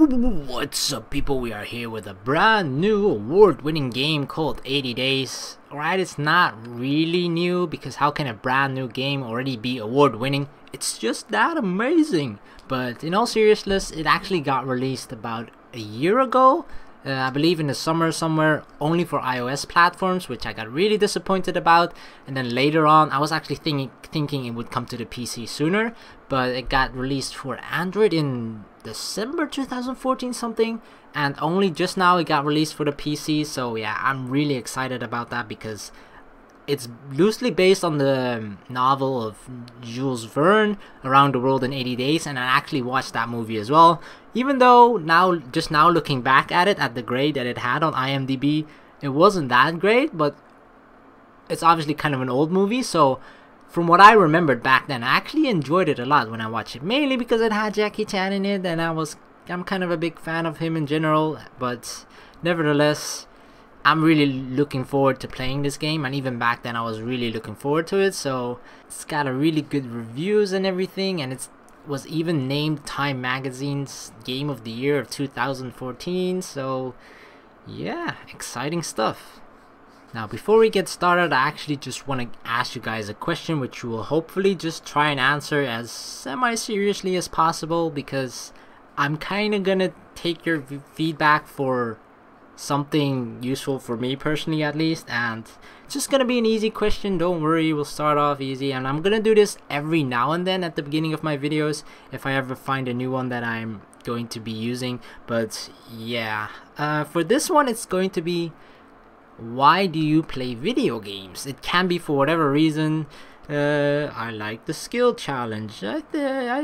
What's up, people? We are here with a brand new award-winning game called 80 Days. Alright, it's not really new because how can a brand new game already be award-winning? It's just that amazing. But in all seriousness, it actually got released about a year ago. I believe in the summer somewhere, only for iOS platforms, which I got really disappointed about. And then later on, I was actually thinking it would come to the PC sooner, but it got released for Android in December 2014 something, and only just now it got released for the PC. So yeah, I'm really excited about that because it's loosely based on the novel of Jules Verne, Around the World in 80 Days, and I actually watched that movie as well. Even though just now looking back at it, at the grade that it had on IMDb, it wasn't that great, but it's obviously kind of an old movie, so from what I remembered back then, I actually enjoyed it a lot when I watched it, mainly because it had Jackie Chan in it, and I'm kind of a big fan of him in general, but nevertheless, I'm really looking forward to playing this game, and even back then I was really looking forward to it. So it's got a really good reviews and everything, and it was even named Time Magazine's Game of the Year of 2014. So yeah, exciting stuff. Now before we get started, I actually just want to ask you guys a question which you will hopefully just try and answer as semi-seriously as possible, because I'm kind of gonna take your feedback for something useful for me personally, at least, and it's just gonna be an easy question. Don't worry, we'll start off easy, and I'm gonna do this every now and then at the beginning of my videos if I ever find a new one that I'm going to be using. But yeah, for this one it's going to be, why do you play video games? It can be for whatever reason. I like the skill challenge. I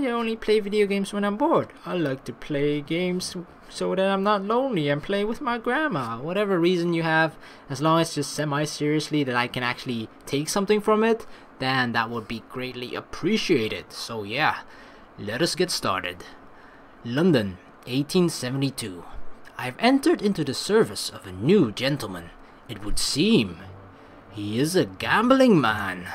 only play video games when I'm bored. I like to play games so that I'm not lonely and play with my grandma. Whatever reason you have, as long as just semi-seriously that I can actually take something from it, then that would be greatly appreciated. So yeah, let us get started. London, 1872. I've entered into the service of a new gentleman. It would seem he is a gambling man.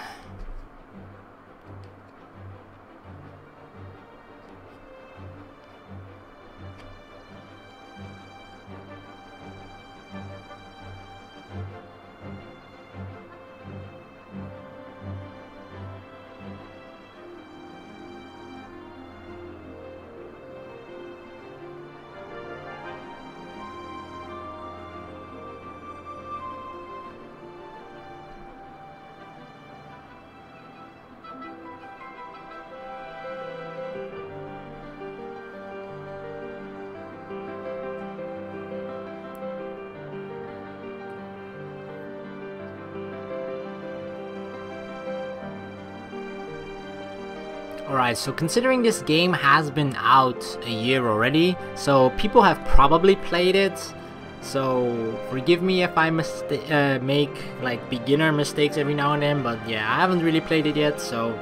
Alright, so considering this game has been out a year already, so people have probably played it, so forgive me if I make like beginner mistakes every now and then, but yeah, I haven't really played it yet, so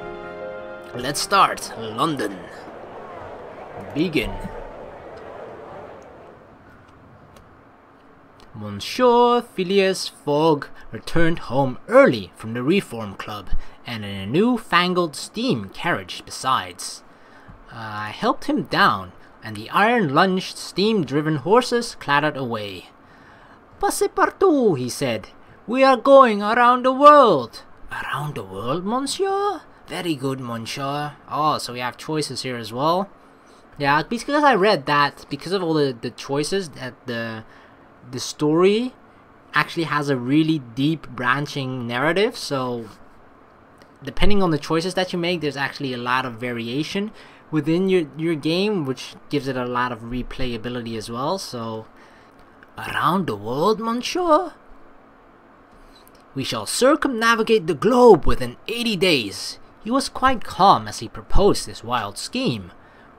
let's start. London. Begin. Monsieur Phileas Fogg returned home early from the Reform Club, and in a new-fangled steam carriage besides. I helped him down, and the iron-lunged, steam-driven horses clattered away. "Passepartout," he said. "We are going around the world." "Around the world, monsieur? Very good, monsieur." Oh, so we have choices here as well. Yeah, because I read that, because of all the choices, that the story actually has a really deep branching narrative, so depending on the choices that you make, there's actually a lot of variation within your game, which gives it a lot of replayability as well. So, around the world, monsieur? "We shall circumnavigate the globe within 80 days. He was quite calm as he proposed this wild scheme.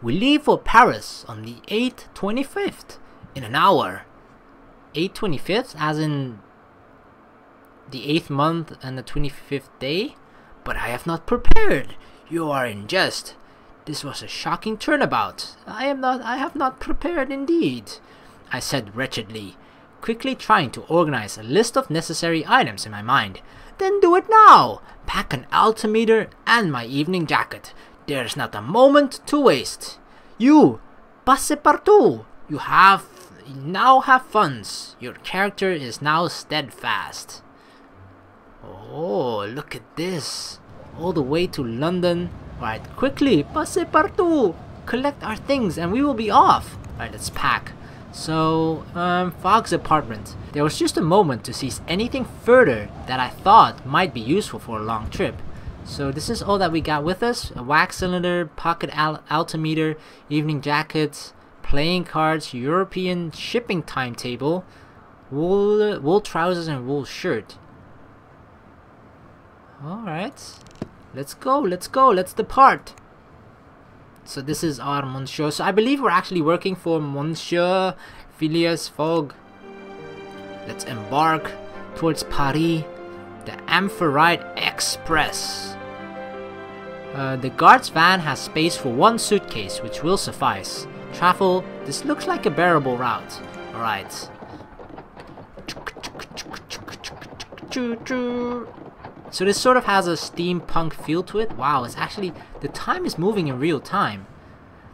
"We leave for Paris on the 8/25th, in an hour." 8/25th, as in the 8th month and the 25th day? "But I have not prepared. You are in jest." This was a shocking turnabout. I have not prepared indeed," I said wretchedly, quickly trying to organize a list of necessary items in my mind. "Then do it now. Pack an altimeter and my evening jacket. There's not a moment to waste." "You, Passepartout, You now have funds. Your character is now steadfast. Oh, look at this. All the way to London. Right, quickly, passez partout. Collect our things and we will be off. Right, let's pack. So, Fogg's apartment. There was just a moment to seize anything further that I thought might be useful for a long trip. So this is all that we got with us. A wax cylinder, pocket altimeter, evening jackets, playing cards, European shipping timetable, wool trousers and wool shirt. Alright. Let's go, let's depart. So this is our Monsieur. So I believe we're actually working for Monsieur Phileas Fogg. Let's embark towards Paris, the Amphitrite Express. The guard's van has space for one suitcase, which will suffice. Travel, this looks like a bearable route. Alright. So this sort of has a steampunk feel to it. Wow, it's actually, the time is moving in real time.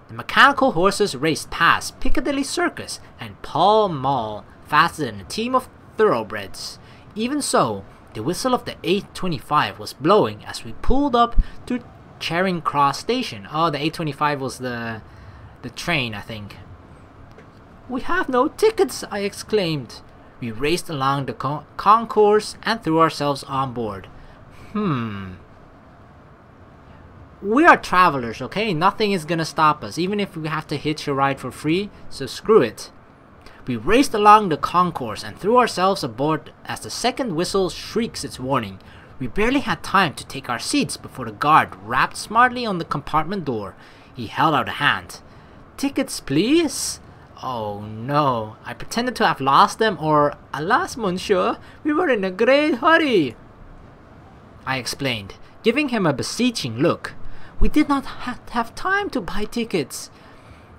The mechanical horses raced past Piccadilly Circus and Pall Mall faster than a team of thoroughbreds. Even so, the whistle of the 825 was blowing as we pulled up to Charing Cross Station. Oh, the 825 was the train, I think. We have no tickets, I exclaimed. We raced along the concourse and threw ourselves on board. We are travelers, okay? Nothing is gonna stop us, even if we have to hitch a ride for free, so screw it. We raced along the concourse and threw ourselves aboard as the second whistle shrieks its warning. We barely had time to take our seats before the guard rapped smartly on the compartment door. He held out a hand. Tickets, please? Oh no, I pretended to have lost them, or alas, monsieur, we were in a great hurry, I explained, giving him a beseeching look. We did not have time to buy tickets.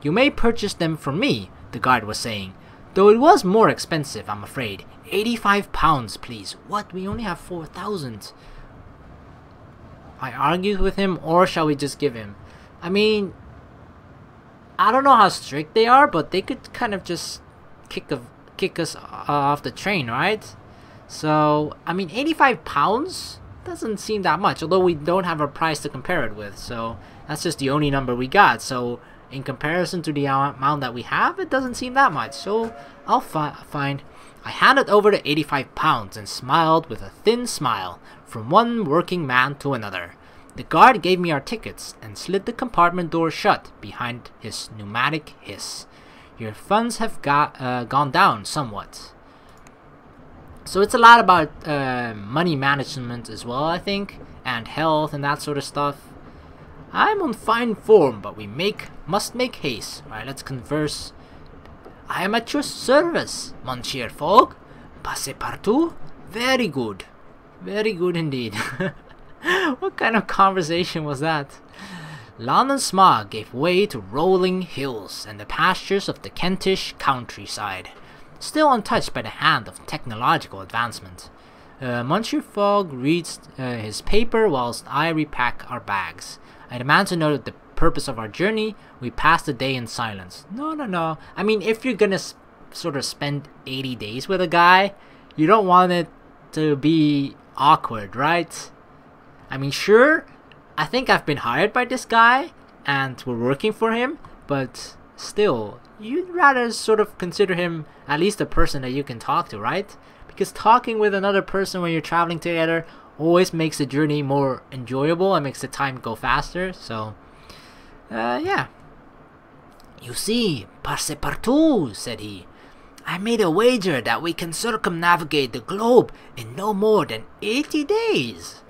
You may purchase them from me, the guard was saying, though it was more expensive, I'm afraid. £85, please. What? We only have 4,000. I argued with him, or shall we just give him? I mean, I don't know how strict they are, but they could kind of just kick us off the train, right? So, I mean, £85 doesn't seem that much, although we don't have a price to compare it with. So, that's just the only number we got. So, in comparison to the amount that we have, it doesn't seem that much. So, I'll find. I handed over the £85 and smiled with a thin smile from one working man to another. The guard gave me our tickets and slid the compartment door shut behind his pneumatic hiss. Your funds have gone down somewhat. So it's a lot about money management as well, I think, and health and that sort of stuff. I'm on fine form, but we must make haste. Alright, let's converse. I am at your service, Monsieur Fogg. Passez partout. Very good. Very good indeed. What kind of conversation was that? London smog gave way to rolling hills and the pastures of the Kentish countryside, still untouched by the hand of technological advancement. Monsieur Fogg reads his paper whilst I repack our bags. I demand to know the purpose of our journey. We pass the day in silence. No. I mean, if you're gonna sort of spend 80 days with a guy, you don't want it to be awkward, right? I mean, sure, I think I've been hired by this guy and we're working for him, but still, you'd rather sort of consider him at least a person that you can talk to, right? Because talking with another person when you're traveling together always makes the journey more enjoyable and makes the time go faster. So, yeah. You see, passez partout, said he. I made a wager that we can circumnavigate the globe in no more than 80 days.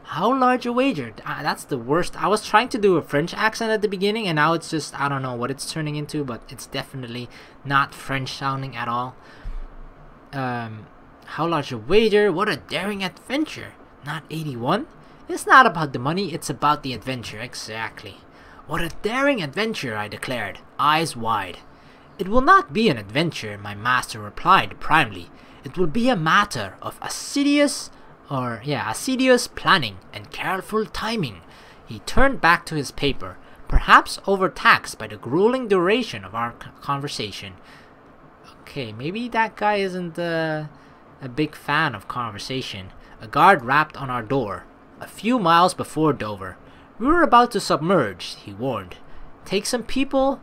How large a wager? That's the worst. I was trying to do a French accent at the beginning, and now it's just, I don't know what it's turning into, but it's definitely not French sounding at all. How large a wager? What a daring adventure. Not 81? It's not about the money, it's about the adventure, exactly. What a daring adventure, I declared, eyes wide. It will not be an adventure, my master replied primly. It will be a matter of assiduous planning and careful timing. He turned back to his paper. perhaps overtaxed by the grueling duration of our conversation. Okay, maybe that guy isn't a big fan of conversation. A guard rapped on our door. A few miles before Dover. We were about to submerge, he warned. Take some people,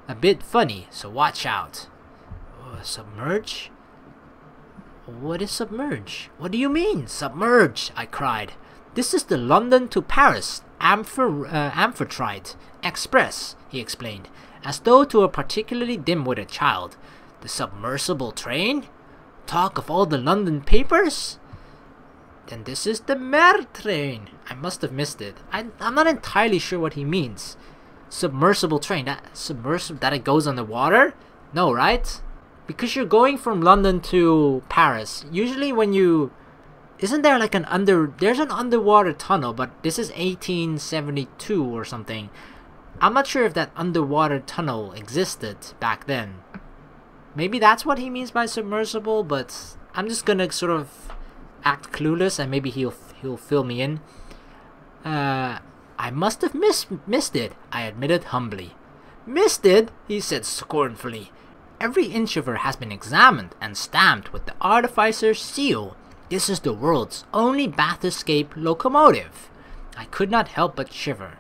a bit funny, so watch out. Submerge? What is submerge? What do you mean, submerge? I cried. This is the London to Paris Amphitrite Express, he explained, as though to a particularly dim-witted child. The submersible train? Talk of all the London papers? Then this is the Mer train. I must have missed it. I'm not entirely sure what he means. Submersible train? That it goes underwater? No, right? Because you're going from London to Paris. Usually when you... Isn't there like there's an underwater tunnel, but this is 1872 or something. I'm not sure if that underwater tunnel existed back then. Maybe that's what he means by submersible, but I'm just gonna sort of act clueless and maybe he'll fill me in. I must have missed it, I admitted humbly. Missed it? He said scornfully. Every inch of her has been examined and stamped with the artificer's seal. This is the world's only bath-escape locomotive. I could not help but shiver.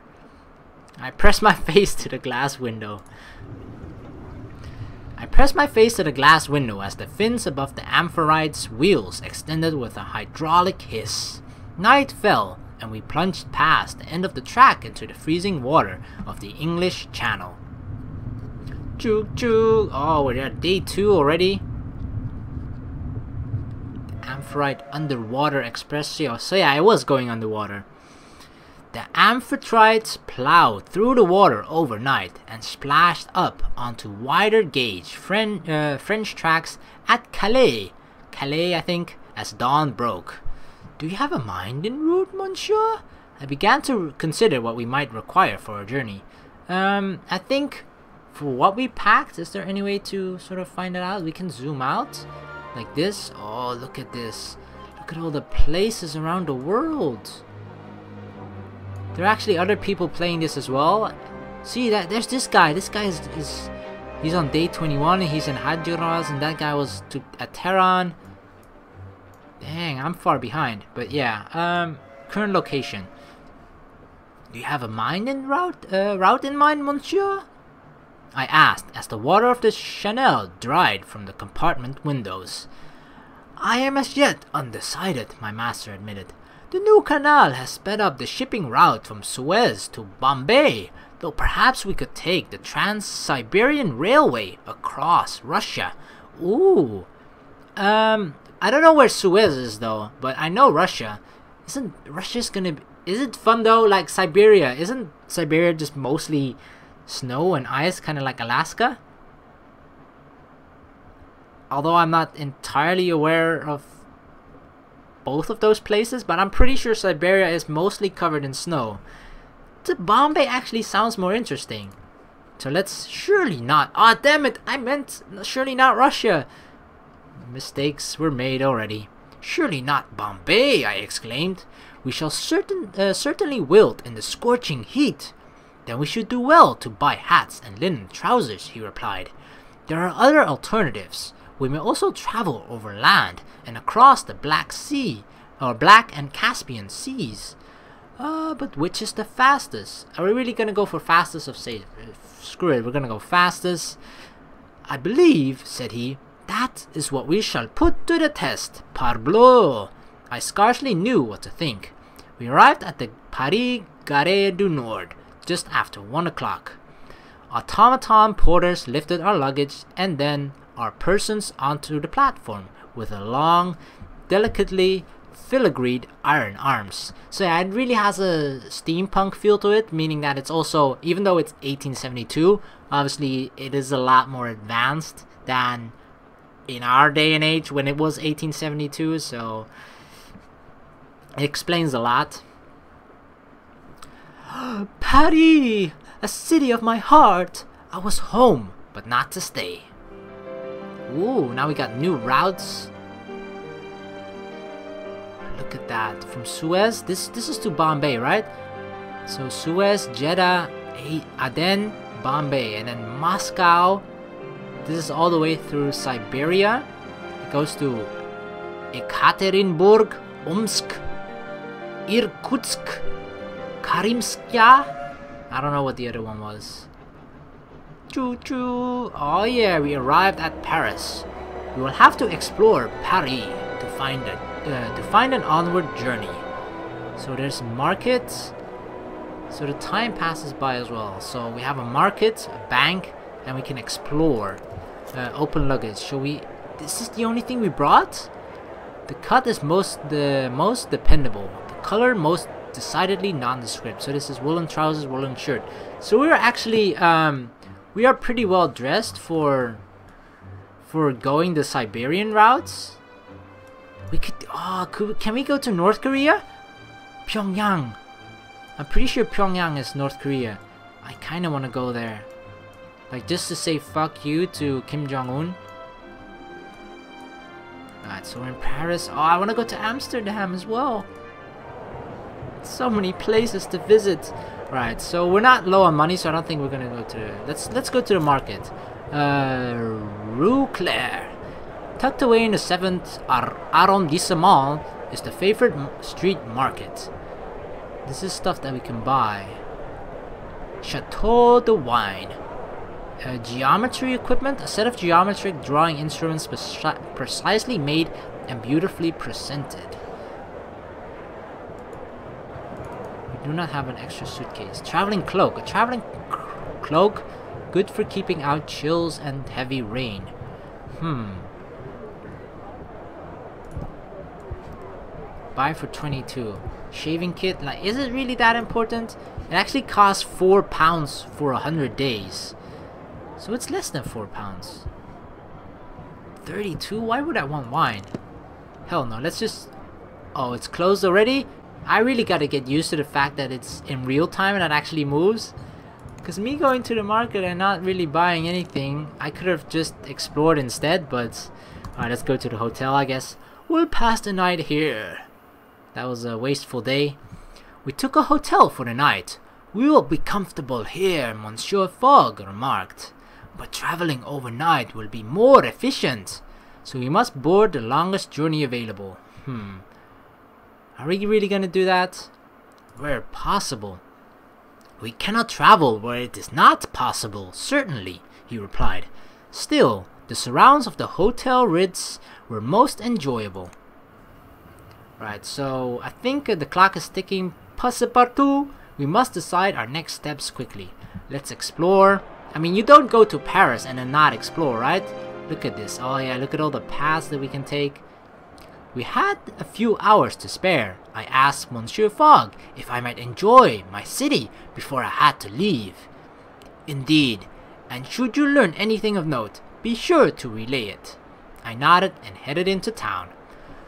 I pressed my face to the glass window. as the fins above the Amphitrite's wheels extended with a hydraulic hiss. Night fell, and we plunged past the end of the track into the freezing water of the English Channel. Choo choo! Oh, we're at day 2 already. Amphitrite Underwater Express. So yeah, I was going underwater. The Amphitrites plowed through the water overnight and splashed up onto wider gauge French tracks at Calais, I think, as dawn broke. Do you have a mind en route, monsieur? I began to consider what we might require for our journey. I think for what we packed, is there any way to sort of find it out? We can zoom out like this. Oh, look at this. Look at all the places around the world. There are actually other people playing this as well. See that there's this guy. This guy he's on day 21 and he's in Hadjiraz, and that guy was at Tehran. Dang, I'm far behind. But yeah, current location. Do you have a route in mind, monsieur? I asked as the water of the Chanel dried from the compartment windows. I am as yet undecided, my master admitted. The new canal has sped up the shipping route from Suez to Bombay, though perhaps we could take the Trans-Siberian Railway across Russia. Ooh. I don't know where Suez is though, but I know Russia. Isn't Russia's gonna be... Is it fun though, like Siberia? Isn't Siberia just mostly snow and ice, kind of like Alaska? Although I'm not entirely aware of both of those places, but I'm pretty sure Siberia is mostly covered in snow. The Bombay actually sounds more interesting. So let's surely not... Ah, damn it! I meant surely not Russia. Mistakes were made already. Surely not Bombay, I exclaimed. We shall certainly wilt in the scorching heat. Then we should do well to buy hats and linen trousers, he replied. There are other alternatives. We may also travel over land and across the Black Sea, or Black and Caspian Seas. But which is the fastest? Are we really gonna go for fastest of say? Screw it, we're gonna go fastest. I believe, said he, that is what we shall put to the test. Parbleu! I scarcely knew what to think. We arrived at the Paris Gare du Nord just after 1 o'clock. Automaton porters lifted our luggage and then our persons onto the platform with a long, delicately filigreed iron arms. So yeah, it really has a steampunk feel to it, meaning that it's also, even though it's 1872, obviously it is a lot more advanced than in our day and age when it was 1872, so it explains a lot. Paris, a city of my heart. I was home, but not to stay. Ooh, now we got new routes. Look at that. From Suez, this is to Bombay, right? So Suez, Jeddah, Aden, Bombay, and then Moscow. This is all the way through Siberia. It goes to Ekaterinburg, Omsk, Irkutsk, Karimskaya. I don't know what the other one was. Choo choo. Oh yeah, we arrived at Paris. We will have to explore Paris to find an onward journey. So there's markets. So the time passes by as well. So we have a market, a bank, and we can explore. Open luggage. Shall we? This is the only thing we brought. The cut is the most dependable. The color most decidedly nondescript. So this is woolen trousers, woolen shirt. So we're actually we are pretty well dressed for going the Siberian routes. We could can we go to North Korea? Pyongyang. I'm pretty sure Pyongyang is North Korea. I kind of want to go there. Like just to say fuck you to Kim Jong-un. Alright, so we're in Paris. Oh, I want to go to Amsterdam as well. So many places to visit. Right, so we're not low on money, so I don't think we're gonna go to. Let's go to the market. Rue Claire, tucked away in the 7th arrondissement, is the favorite street market. This is stuff that we can buy. Chateau de Wine. Geometry equipment, a set of geometric drawing instruments precisely made and beautifully presented. We do not have an extra suitcase. Traveling cloak. A traveling cloak, good for keeping out chills and heavy rain. Buy for 22. Shaving kit, like, is it really that important? It actually costs £4 for 100 days. So it's less than £4. 32? Why would I want wine? Hell no, let's just... Oh, it's closed already? I really gotta get used to the fact that it's in real time and it actually moves. Because me going to the market and not really buying anything, I could have just explored instead, but... Alright, let's go to the hotel, I guess. We'll pass the night here. That was a wasteful day. We took a hotel for the night. We will be comfortable here, Monsieur Fogg remarked. But traveling overnight will be more efficient. So we must board the longest journey available. Are we really gonna do that? Where possible. We cannot travel where it is not possible, certainly, he replied. Still, the surrounds of the Hotel Ritz were most enjoyable. Right, so I think the clock is ticking. Passepartout. We must decide our next steps quickly. Let's explore. I mean, you don't go to Paris and then not explore, right? Look at this. Oh yeah, look at all the paths that we can take. We had a few hours to spare. I asked Monsieur Fogg if I might enjoy my city before I had to leave. Indeed, and should you learn anything of note, be sure to relay it. I nodded and headed into town.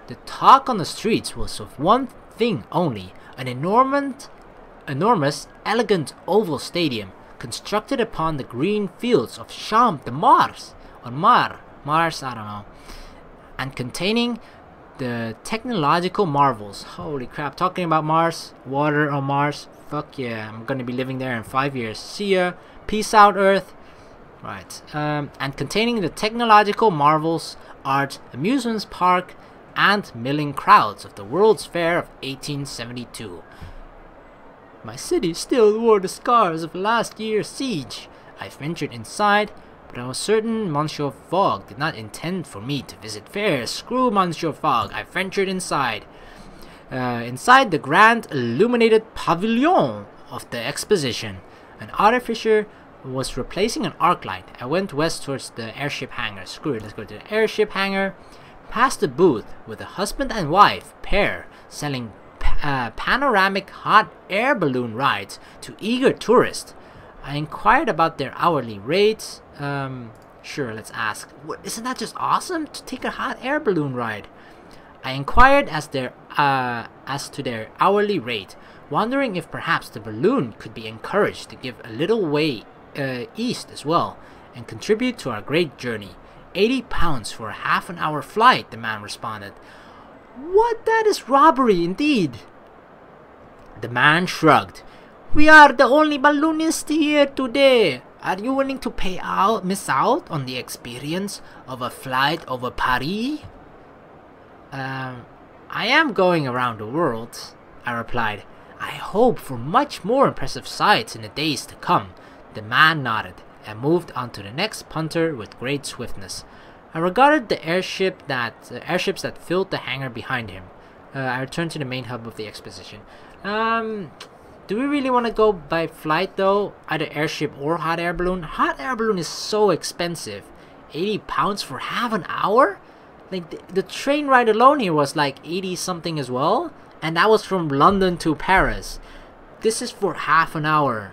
The talk on the streets was of one thing only, an enormous, elegant oval stadium constructed upon the green fields of Champ de Mars, or Mars, I don't know, and containing the technological marvels. Holy crap, talking about Mars, water on Mars, fuck yeah, I'm gonna be living there in 5 years. See ya, peace out Earth. Right, and containing the technological marvels, art, amusements park, and milling crowds of the World's Fair of 1872. My city still wore the scars of last year's siege. I ventured inside, but I was certain Monsieur Fogg did not intend for me to visit fairs. Screw Monsieur Fogg. I ventured inside. Inside the grand illuminated pavilion of the exposition, an artificer was replacing an arc light. I went west towards the airship hangar. Screw it, let's go to the airship hangar. Past the booth with a husband and wife pair selling panoramic hot air balloon rides to eager tourists. I inquired about their hourly rates. Sure, let's ask. Isn't that just awesome to take a hot air balloon ride? I inquired as to their hourly rate, wondering if perhaps the balloon could be encouraged to give a little way east as well and contribute to our great journey. £80 for a half-an-hour flight, the man responded. What? That is robbery indeed. The man shrugged. We are the only balloonists here today. Are you willing to miss out on the experience of a flight over Paris? I am going around the world, I replied. I hope for much more impressive sights in the days to come. The man nodded and moved on to the next punter with great swiftness. I regarded the airships that filled the hangar behind him. I returned to the main hub of the exposition. Do we really want to go by flight though? Either airship or hot air balloon? Hot air balloon is so expensive. 80 pounds for half an hour? Like the train ride alone here was like 80 something as well. And that was from London to Paris. This is for half an hour.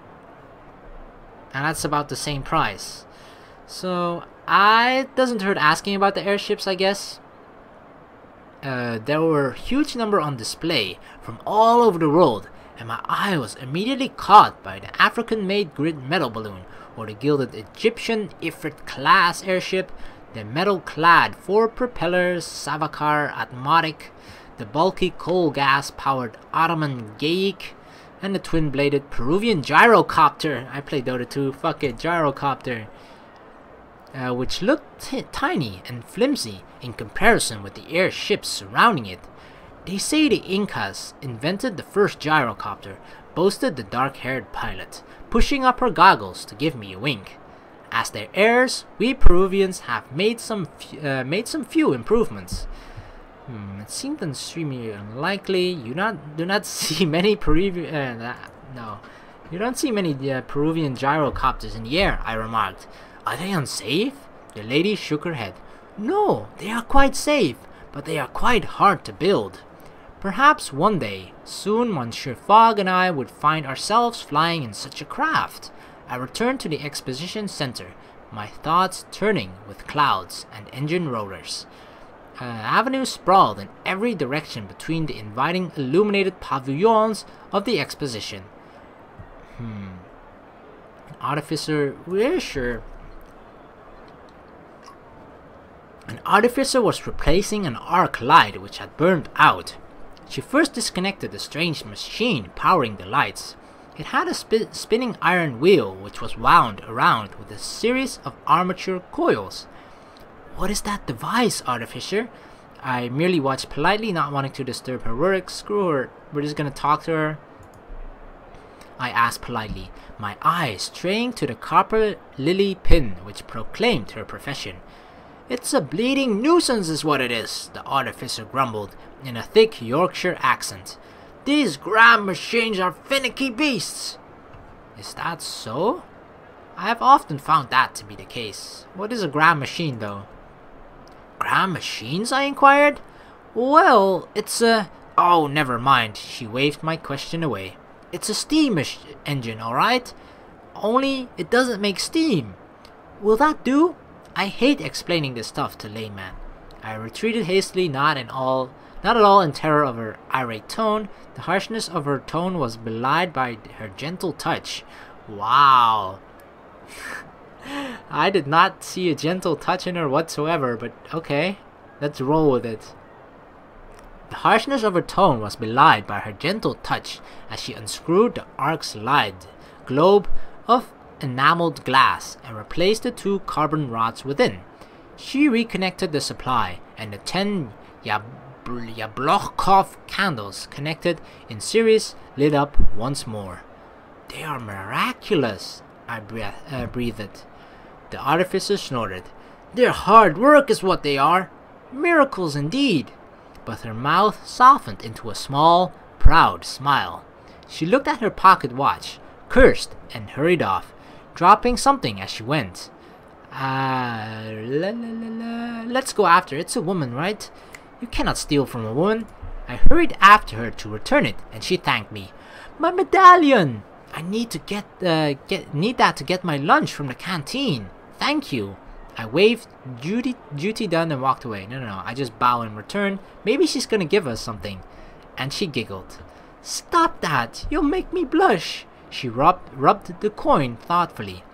And that's about the same price. So, it doesn't hurt asking about the airships, I guess. There were a huge number on display from all over the world, and my eye was immediately caught by the African-made grid metal balloon, or the gilded Egyptian Ifrit-class airship, the metal-clad four-propeller Savakar Atmatic, the bulky coal-gas-powered Ottoman Geyik, and the twin-bladed Peruvian gyrocopter. I played Dota 2, fuck it, gyrocopter. Which looked tiny and flimsy in comparison with the airships surrounding it. They say the Incas invented the first gyrocopter, boasted the dark-haired pilot, pushing up her goggles to give me a wink. As their heirs, we Peruvians have made some few improvements. It seems extremely unlikely. You do not see many Peruvian Peruvian gyrocopters in the air, I remarked. Are they unsafe? The lady shook her head. No, they are quite safe, but they are quite hard to build. Perhaps one day, soon Monsieur Fogg and I would find ourselves flying in such a craft. I returned to the exposition center, my thoughts turning with clouds and engine rollers. Avenues sprawled in every direction between the inviting illuminated pavilions of the exposition. An artificer was replacing an arc light which had burned out. She first disconnected the strange machine powering the lights. It had a spinning iron wheel which was wound around with a series of armature coils. What is that device, artificer? I merely watched politely, not wanting to disturb her work. Screw her, we're just gonna talk to her. I asked politely, my eyes straying to the copper lily pin which proclaimed her profession. It's a bleeding nuisance is what it is, the artificer grumbled in a thick Yorkshire accent. These gram machines are finicky beasts. Is that so? I have often found that to be the case. What is a gram machine though? Gram machines? I inquired. Well, it's a... Oh, never mind. She waved my question away. It's a steam engine, alright? Only it doesn't make steam. Will that do? I hate explaining this stuff to layman. I retreated hastily, not at all in terror of her irate tone. The harshness of her tone was belied by her gentle touch. Wow. I did not see a gentle touch in her whatsoever, but okay, let's roll with it. The harshness of her tone was belied by her gentle touch as she unscrewed the arc's lid globe of enameled glass and replaced the two carbon rods within. She reconnected the supply, and the 10 Yablokov candles connected in series lit up once more. They are miraculous, I breathed. The artificer snorted. Their hard work is what they are. Miracles indeed. But her mouth softened into a small, proud smile. She looked at her pocket watch, cursed, and hurried off, dropping something as she went. Let's go after her. It's a woman, right? You cannot steal from a woman. I hurried after her to return it, and she thanked me. My medallion! I need to need that to get my lunch from the canteen. Thank you. I waved, duty done, and walked away. No, I just bow in return. Maybe she's gonna give us something. And she giggled. Stop that! You'll make me blush. She rubbed the coin thoughtfully.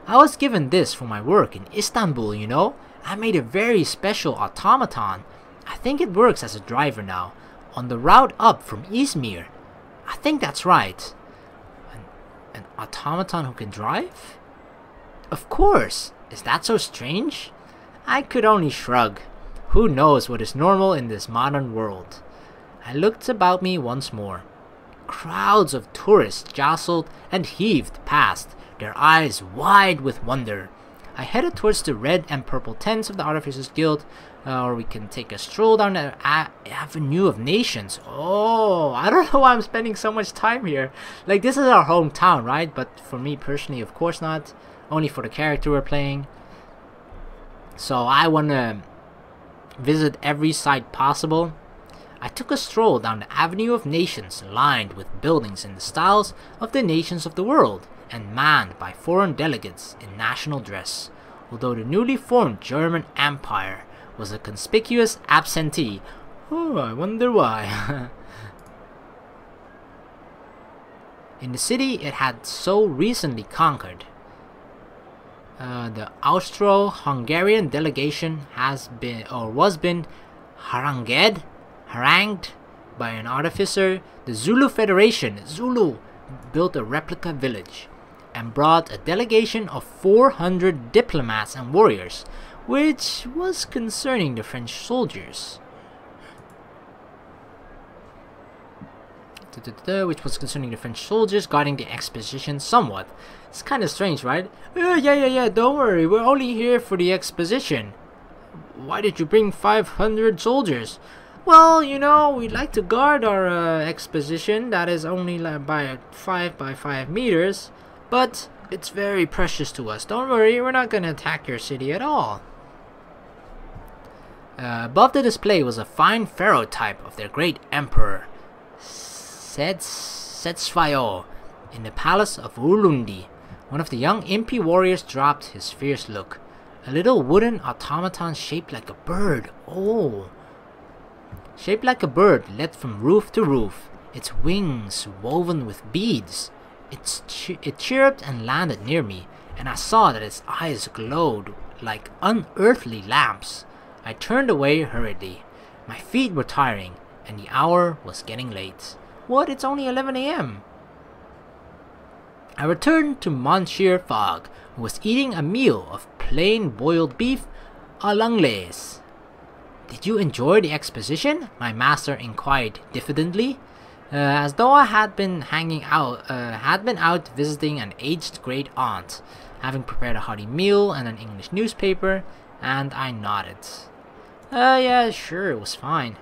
I was given this for my work in Istanbul, you know. I made a very special automaton. I think it works as a driver now, on the route up from Izmir. I think that's right. automaton who can drive? Of course! Is that so strange? I could only shrug. Who knows what is normal in this modern world? I looked about me once more. Crowds of tourists jostled and heaved past, their eyes wide with wonder. I headed towards the red and purple tents of the Artificers Guild, or we can take a stroll down the Avenue of Nations. Oh, I don't know why I'm spending so much time here. Like, this is our hometown, right? But for me personally, of course not. Only for the character we're playing. So I want to visit every site possible. I took a stroll down the Avenue of Nations, lined with buildings in the styles of the nations of the world, and manned by foreign delegates in national dress, although the newly formed German Empire was a conspicuous absentee. Oh, I wonder why. In the city it had so recently conquered, the Austro-Hungarian delegation was harangued by an artificer. The Zulu Federation, Zulu, built a replica village and brought a delegation of 400 diplomats and warriors, which was concerning the French soldiers. Guarding the exposition somewhat. It's kind of strange, right? Yeah, don't worry, we're only here for the exposition. Why did you bring 500 soldiers? Well, you know, we'd like to guard our exposition that is only by 5 by 5 meters, but it's very precious to us. Don't worry, we're not going to attack your city at all. Above the display was a fine pharaoh type of their great emperor, Setsvayo, in the palace of Ulundi. One of the young impy warriors dropped his fierce look. A little wooden automaton shaped like a bird. Shaped like a bird led from roof to roof, its wings woven with beads. It chirruped and landed near me, and I saw that its eyes glowed like unearthly lamps. I turned away hurriedly. My feet were tiring, and the hour was getting late. What? It's only 11 AM. I returned to Monsieur Fogg, who was eating a meal of plain boiled beef à l'anglaise. Did you enjoy the exposition? My master inquired diffidently, as though I had been out visiting an aged great aunt, having prepared a hearty meal and an English newspaper, and I nodded. Yeah, sure, it was fine.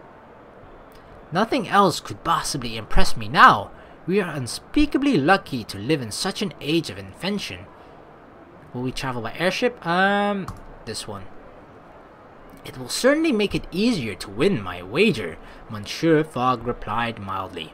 Nothing else could possibly impress me now. We are unspeakably lucky to live in such an age of invention. Will we travel by airship? This one. It will certainly make it easier to win my wager, Monsieur Fogg replied mildly.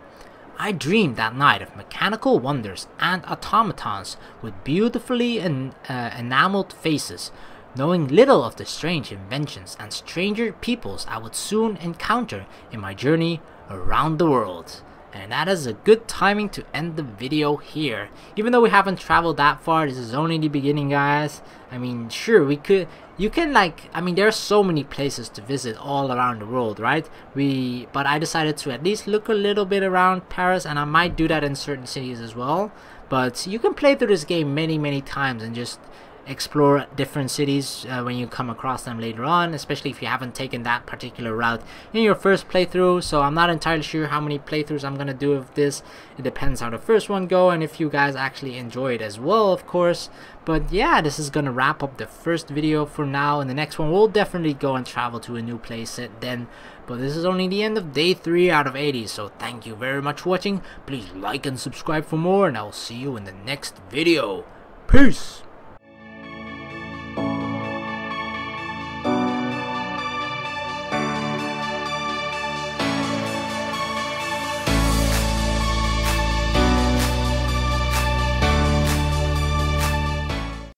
I dreamed that night of mechanical wonders and automatons with beautifully enameled faces, knowing little of the strange inventions and stranger peoples I would soon encounter in my journey around the world. And that is a good timing to end the video here. Even though we haven't traveled that far, this is only the beginning, guys. I mean, sure, there are so many places to visit all around the world, right? But I decided to at least look a little bit around Paris, and I might do that in certain cities as well. But you can play through this game many times and just explore different cities when you come across them later on, especially if you haven't taken that particular route in your first playthrough. So I'm not entirely sure how many playthroughs I'm gonna do of this. It depends how the first one go and if you guys actually enjoy it as well, of course. But yeah, this is gonna wrap up the first video for now. In the next one we'll definitely go and travel to a new place then, but this is only the end of day 3 out of 80. So thank you very much for watching. Please like and subscribe for more, and I'll see you in the next video. Peace.